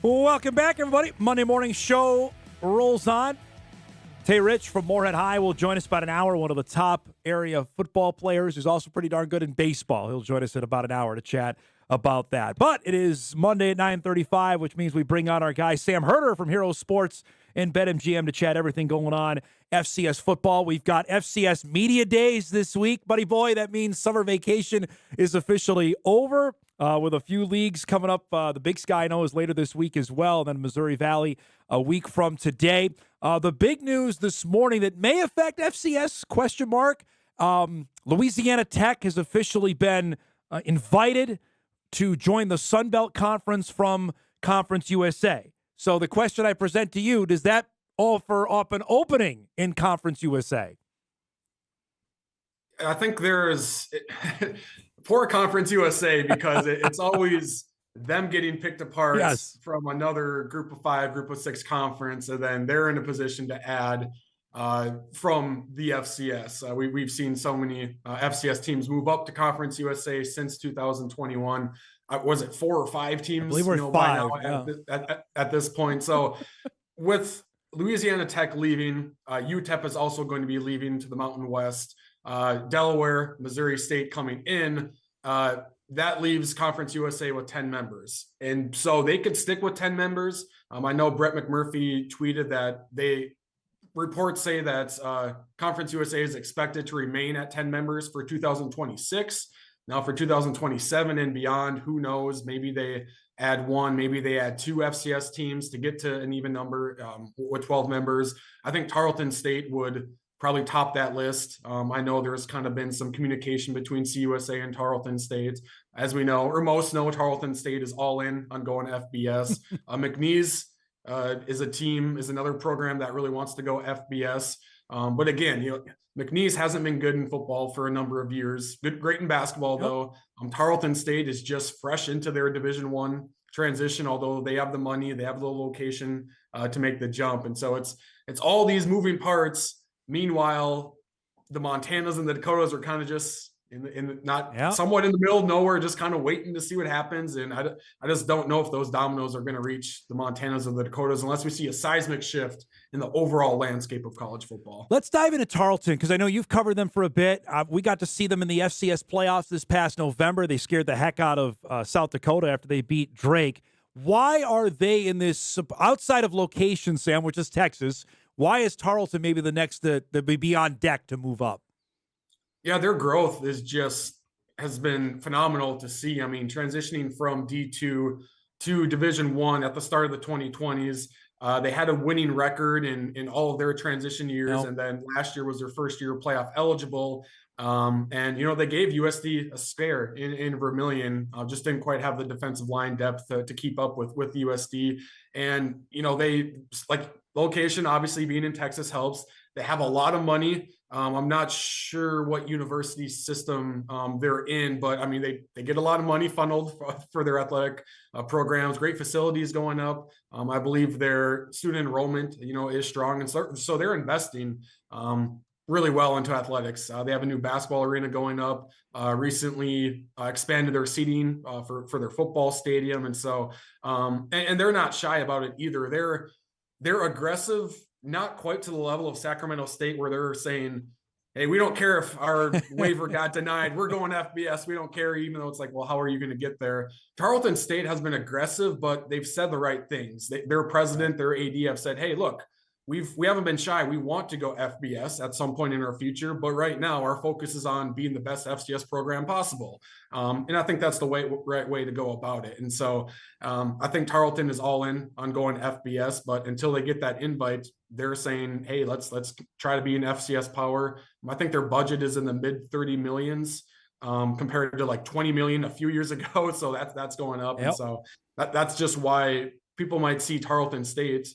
Welcome back, everybody. Monday morning show rolls on. Tay Rich from Moorhead High will join us about an hour. One of the top area football players who's also pretty darn good in baseball. He'll join us in about an hour to chat about that. But it is Monday at 9:35, which means we bring on our guy Sam Herder from Hero Sports and BetMGM to chat everything going on FCS football. We've got FCS Media Days this week, buddy boy. That means summer vacation is officially over. With a few leagues coming up. The Big Sky, I know, is later this week as well. And then Missouri Valley a week from today. The big news this morning that may affect FCS, question mark. Louisiana Tech has officially been invited to join the Sun Belt Conference from Conference USA. So the question I present to you, does that offer up an opening in Conference USA? I think there's for Conference USA because it's always them getting picked apart from another group of 5, group of 6 conference, and then they're in a position to add from the FCS. We've seen so many FCS teams move up to Conference USA since 2021. Was it 4 or 5 teams? I believe we're 5 at this point. So with Louisiana Tech leaving, UTEP is also going to be leaving to the Mountain West. Delaware, Missouri State coming in, that leaves Conference USA with 10 members. And so they could stick with 10 members. I know Brett McMurphy tweeted that reports say that Conference USA is expected to remain at 10 members for 2026. Now for 2027 and beyond, who knows? Maybe they add 1, maybe they add 2 FCS teams to get to an even number with 12 members. I think Tarleton State would probably top that list. I know there's kind of been some communication between CUSA and Tarleton State. As we know, or most know, Tarleton State is all in on going FBS. McNeese is another program that really wants to go FBS. But again, McNeese hasn't been good in football for a number of years. Great in basketball, though. Tarleton State is just fresh into their Division I transition, although they have the money, they have the location to make the jump. And so it's all these moving parts. Meanwhile, the Montanas and the Dakotas are kind of just somewhat in the middle of nowhere, just kind of waiting to see what happens. And I just don't know if those dominoes are going to reach the Montanas or the Dakotas unless we see a seismic shift in the overall landscape of college football. Let's dive into Tarleton because I know you've covered them for a bit. We got to see them in the FCS playoffs this past November. They scared the heck out of South Dakota after they beat Drake. Why are they in this outside of location, Sam, which is Texas? Why is Tarleton maybe the next to be on deck to move up? Yeah, their growth has been phenomenal to see. I mean, transitioning from D2 to Division I at the start of the 2020s, they had a winning record in all of their transition years, and then last year was their first year playoff eligible. And they gave USD a scare in Vermilion. Just didn't quite have the defensive line depth to keep up with USD. And they location, obviously being in Texas helps. They have a lot of money. I'm not sure what university system they're in, but I mean, they get a lot of money funneled for their athletic programs, great facilities going up. I believe their student enrollment, is strong. And so they're investing really well into athletics. They have a new basketball arena going up, recently expanded their seating for their football stadium. And so, and they're not shy about it either. They're aggressive, not quite to the level of Sacramento State where they're saying, hey, we don't care if our waiver got denied. We're going FBS. We don't care, even though it's like, well, how are you going to get there? Tarleton State has been aggressive, but they've said the right things. Their president, their AD have said, hey, look, we haven't been shy. We want to go FBS at some point in our future, but right now our focus is on being the best FCS program possible. And I think that's the right way to go about it. And so I think Tarleton is all in on going FBS, but until they get that invite, they're saying, hey, let's try to be an FCS power. I think their budget is in the mid 30 millions compared to like 20 million a few years ago. So that's going up. Yep. And so that's just why people might see Tarleton State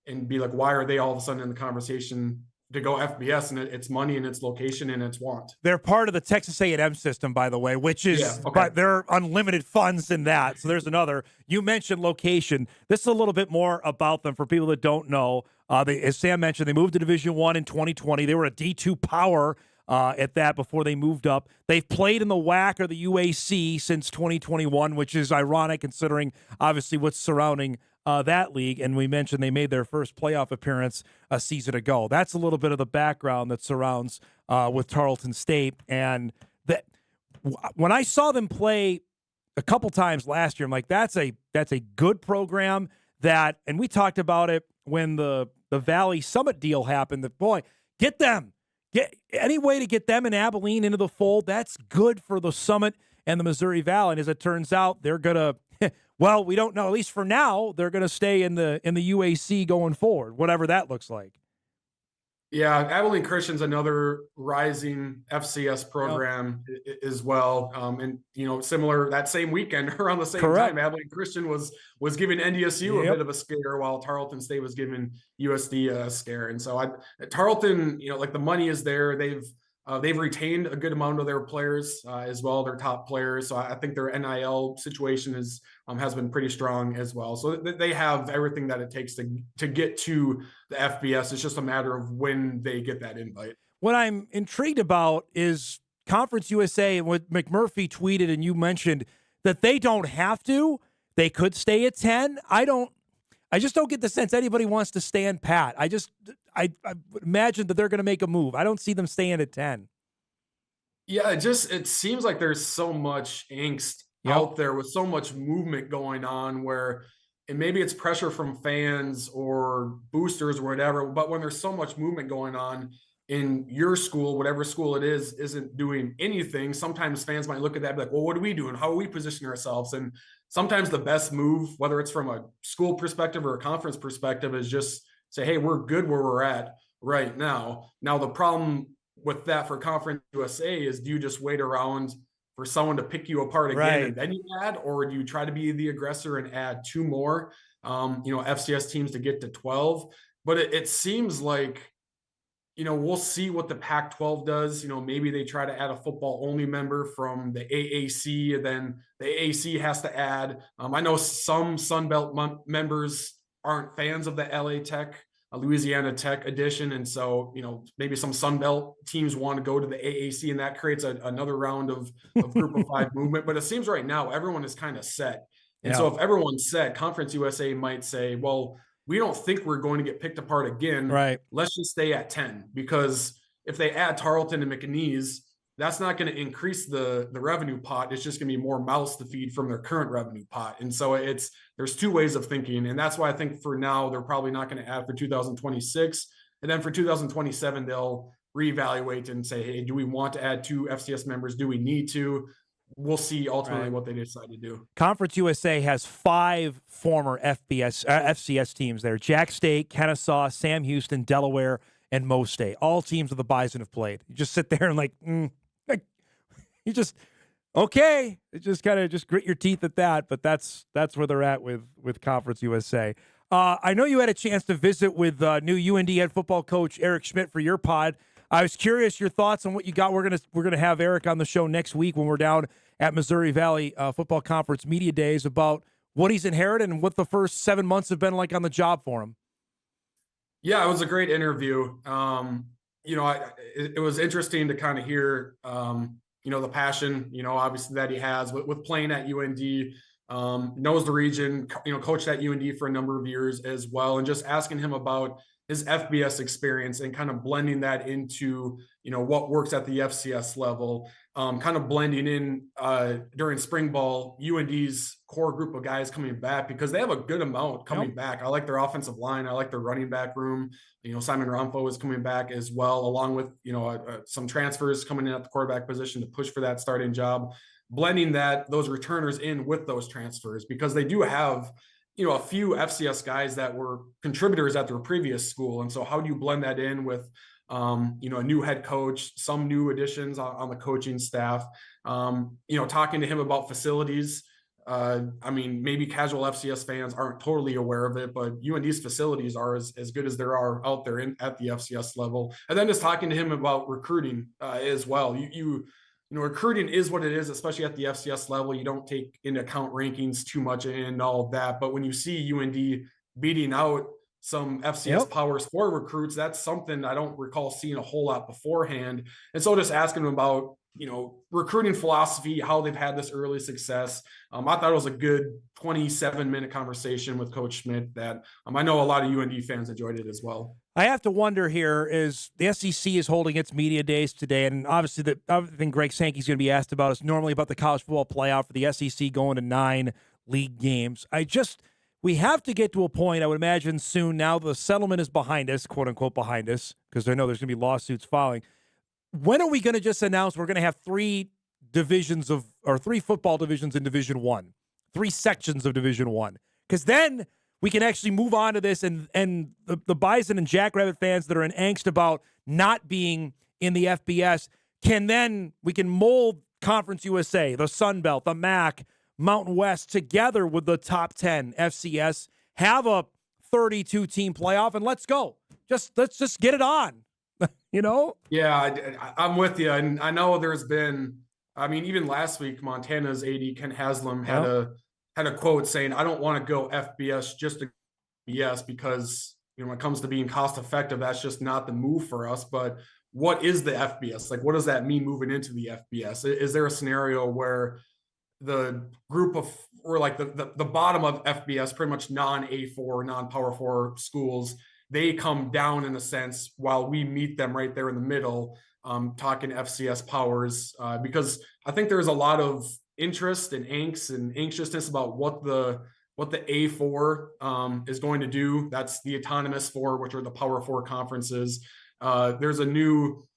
and be like, why are they all of a sudden in the conversation to go FBS? And it's money and it's location and it's want. They're part of the Texas A&M system, by the way, which is, but they're unlimited funds in that. So there's another. You mentioned location. This is a little bit more about them for people that don't know. As Sam mentioned, they moved to Division I in 2020. They were a D2 power at that before they moved up. They've played in the WAC or the UAC since 2021, which is ironic considering obviously what's surrounding that league. And we mentioned they made their first playoff appearance a season ago. That's a little bit of the background that surrounds with Tarleton State. And that when I saw them play a couple times last year, I'm like, that's a good program. And we talked about it when the Valley Summit deal happened. That boy, get any way to get them and Abilene into the fold. That's good for the Summit and the Missouri Valley. And as it turns out, they're gonna. Well, we don't know. At least for now, they're gonna stay in the UAC going forward, whatever that looks like. Yeah, Abilene Christian's another rising FCS program as well. And similar that same weekend around the same time, Abilene Christian was giving NDSU a bit of a scare while Tarleton State was giving USD a scare. And so Tarleton, like the money is there. They've retained a good amount of their players as well, their top players. So I think their NIL situation has been pretty strong as well. So they have everything that it takes to get to the FBS. It's just a matter of when they get that invite. What I'm intrigued about is Conference USA and what McMurphy tweeted, and you mentioned that they don't have to. They could stay at 10. I just don't get the sense anybody wants to stand pat. I imagine that they're going to make a move. I don't see them staying at 10. Yeah, it seems like there's so much angst out there with so much movement going on and maybe it's pressure from fans or boosters or whatever, but when there's so much movement going on in your school, whatever school it is, isn't doing anything, sometimes fans might look at that and be like, well, what are we doing? How are we positioning ourselves? And sometimes the best move, whether it's from a school perspective or a conference perspective, is just say, hey, we're good where we're at right now. Now, the problem with that for Conference USA is, do you just wait around for someone to pick you apart again and then you add, or do you try to be the aggressor and add two more, FCS teams to get to 12? But it seems like, we'll see what the Pac-12 does. Maybe they try to add a football-only member from the AAC, and then the AAC has to add. I know some Sun Belt members aren't fans of the LA Tech, Louisiana Tech edition, and so maybe some Sun Belt teams want to go to the AAC, and that creates another round of Group of Five movement. But it seems right now everyone is kind of set, and so if everyone's set, Conference USA might say, well, we don't think we're going to get picked apart again. Right. Let's just stay at 10, because if they add Tarleton and McNeese, that's not going to increase the revenue pot. It's just going to be more mouths to feed from their current revenue pot. And so there's two ways of thinking. And that's why I think for now, they're probably not going to add for 2026. And then for 2027, they'll reevaluate and say, hey, do we want to add 2 FCS members? Do we need to? We'll see ultimately what they decide to do. Conference USA has 5 former FCS teams there: Jack State, Kennesaw, Sam Houston, Delaware, and Mo State. All teams of the Bison have played. You just sit there and you just okay. You just kind of grit your teeth at that. But that's where they're at with Conference USA. I know you had a chance to visit with new UND head football coach Eric Schmidt for your pod. I was curious your thoughts on what you got. We're gonna have Eric on the show next week when we're down at Missouri Valley Football Conference Media Days about what he's inherited and what the first 7 months have been like on the job for him. Yeah, it was a great interview. It was interesting to kind of hear, the passion, obviously that he has with playing at UND, knows the region, coached at UND for a number of years as well, and just asking him about his FBS experience and kind of blending that into, what works at the FCS level, kind of blending in during spring ball, UND's core group of guys coming back, because they have a good amount coming back. I like their offensive line. I like their running back room. Simon Ramfo is coming back as well, along with, some transfers coming in at the quarterback position to push for that starting job, blending those returners in with those transfers, because they do have, a few FCS guys that were contributors at their previous school. And so how do you blend that in with, a new head coach, some new additions on the coaching staff, talking to him about facilities. Maybe casual FCS fans aren't totally aware of it, but UND's facilities are as good as there are out there at the FCS level. And then just talking to him about recruiting as well. Recruiting is what it is, especially at the FCS level. You don't take into account rankings too much and all of that. But when you see UND beating out some FCS Powers 4 recruits. That's something I don't recall seeing a whole lot beforehand. And so just asking them about, recruiting philosophy, how they've had this early success. I thought it was a good 27-minute conversation with Coach Schmidt that I know a lot of UND fans enjoyed it as well. I have to wonder here is the SEC is holding its media days today, and obviously the other thing Greg Sankey's going to be asked about is normally about the college football playoff for the SEC going to 9 league games. We have to get to a point, I would imagine soon, now the settlement is behind us, quote unquote behind us, because I know there's going to be lawsuits following. When are we going to just announce we're going to have 3 football divisions in Division I, 3 sections of Division I? Because then we can actually move on to this, and the Bison and Jackrabbit fans that are in angst about not being in the FBS we can mold Conference USA, the Sun Belt, the MAC, Mountain West together with the top 10 FCS, have a 32-team playoff, and let's go. Let's just get it on. Yeah, I'm with you. And I know there's been, even last week, Montana's AD Ken Haslam had a quote saying, I don't want to go FBS just to FBS because, when it comes to being cost effective, that's just not the move for us. But what is the FBS? Like, what does that mean moving into the FBS? Is there a scenario where the group of, or like the bottom of FBS, pretty much non-A4, non-Power 4 schools, they come down in a sense while we meet them right there in the middle, talking FCS powers, because I think there's a lot of interest and angst and anxiousness about what the A4 is going to do. That's the autonomous 4, which are the Power 4 conferences. There's a new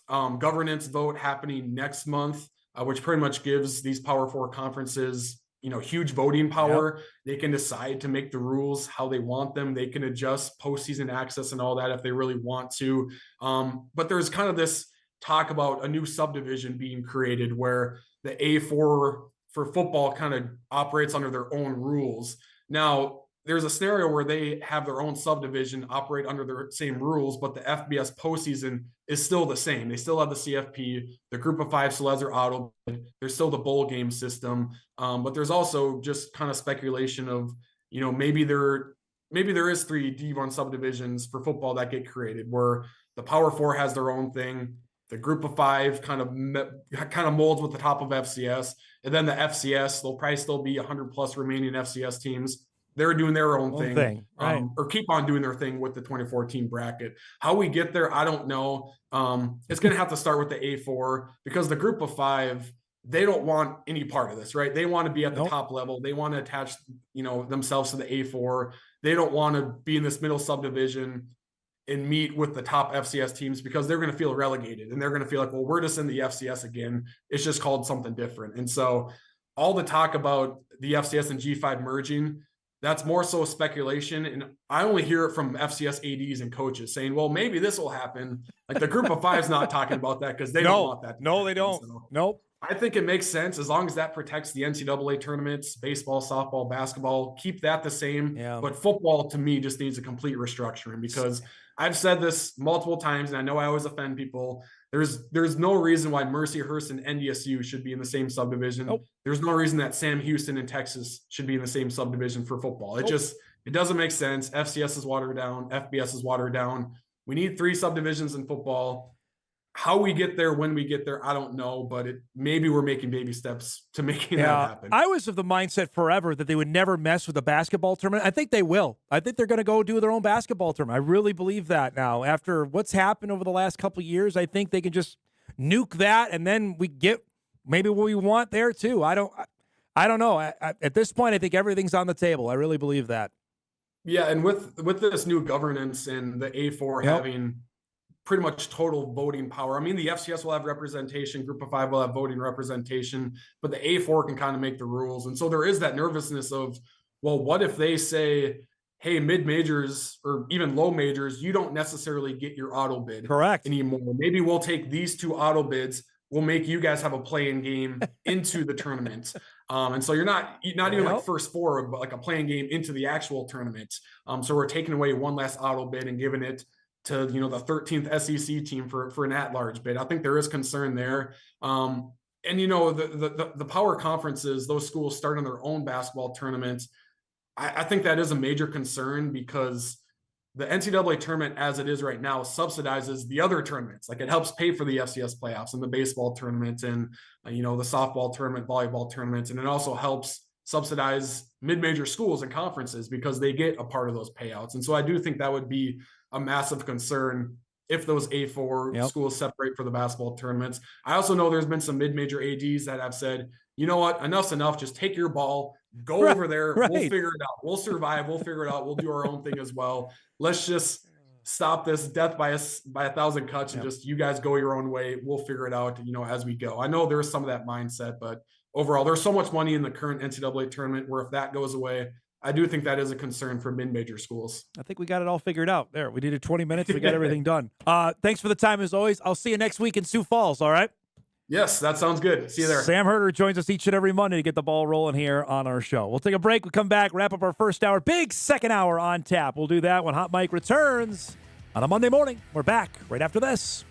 governance vote happening next month, which pretty much gives these Power 4 conferences huge voting power. Yep. They can decide to make the rules how they want them. They can adjust postseason access and all that if they really want to. But there's kind of this talk about a new subdivision being created where the A4 for football kind of operates under their own rules. Now, there's a scenario where they have their own subdivision operate under their same rules, but the FBS postseason is still the same. They still have the CFP, the group of 5 still has their auto bid. There's still the bowl game system. But there's also just kind of speculation of, maybe there is 3 D1 subdivisions for football that get created where the Power 4 has their own thing. The group of 5 kind of molds with the top of FCS. And then the FCS, there'll probably still be 100 plus remaining FCS teams. They're doing their own thing. Right. Or keep on doing their thing with the 2014 bracket. How we get there, I don't know. It's going to have to start with the A4 because the group of 5, they don't want any part of this, right? They want to be at the top level. They want to attach, themselves to the A4. They don't want to be in this middle subdivision and meet with the top FCS teams because they're going to feel relegated and they're going to feel like, well, we're just in the FCS again. It's just called something different. And so all the talk about the FCS and G5 merging, that's more so speculation. And I only hear it from FCS ADs and coaches saying, well, maybe this will happen. Like the group of 5's not talking about that because they don't want that. No, they don't. So nope. I think it makes sense as long as that protects the NCAA tournaments, baseball, softball, basketball, keep that the same. Yeah. But football to me just needs a complete restructuring because I've said this multiple times and I know I always offend people. There's no reason why Mercyhurst and NDSU should be in the same subdivision. Nope. There's no reason that Sam Houston and Texas should be in the same subdivision for football. It doesn't make sense. FCS is watered down. FBS is watered down. We need 3 subdivisions in football. How we get there, when we get there, I don't know, but maybe we're making baby steps to making that happen. I was of the mindset forever that they would never mess with the basketball tournament. I think they will. I think they're going to go do their own basketball tournament. I really believe that now. After what's happened over the last couple of years, I think they can just nuke that, and then we get maybe what we want there too. I don't know. At this point, I think everything's on the table. I really believe that. Yeah, and with this new governance and the A4 having pretty much total voting power. I mean, the FCS will have representation, group of 5 will have voting representation, but the A4 can kind of make the rules. And so there is that nervousness of, well, what if they say, hey, mid-majors or even low majors, you don't necessarily get your auto bid anymore. Maybe we'll take these 2 auto bids. We'll make you guys have a playing game into the tournament. And so you're not even like first 4, but like a playing game into the actual tournament. So we're taking away one last auto bid and giving it to, the 13th SEC team for an at-large bid. I think there is concern there. And, the power conferences, those schools starting their own basketball tournaments. I think that is a major concern because the NCAA tournament as it is right now subsidizes the other tournaments. Like it helps pay for the FCS playoffs and the baseball tournament and, the softball tournament, volleyball tournaments. And it also helps subsidize mid-major schools and conferences because they get a part of those payouts. And so I do think that would be a massive concern if those A4 schools separate for the basketball tournaments. I also know there's been some mid-major ADs that have said, you know what, enough's enough. Just take your ball, go over there. We'll figure it out. We'll survive. We'll figure it out. We'll do our own thing as well. Let's just stop this death by a thousand cuts and just you guys go your own way. We'll figure it out, as we go. I know there's some of that mindset, but overall, there's so much money in the current NCAA tournament where if that goes away, I do think that is a concern for mid-major schools. I think we got it all figured out. There, we needed 20 minutes. We got everything done. Thanks for the time as always. I'll see you next week in Sioux Falls, all right? Yes, that sounds good. See you there. Sam Herder joins us each and every Monday to get the ball rolling here on our show. We'll take a break. We'll come back, wrap up our first hour. Big second hour on tap. We'll do that when Hot Mike returns on a Monday morning. We're back right after this.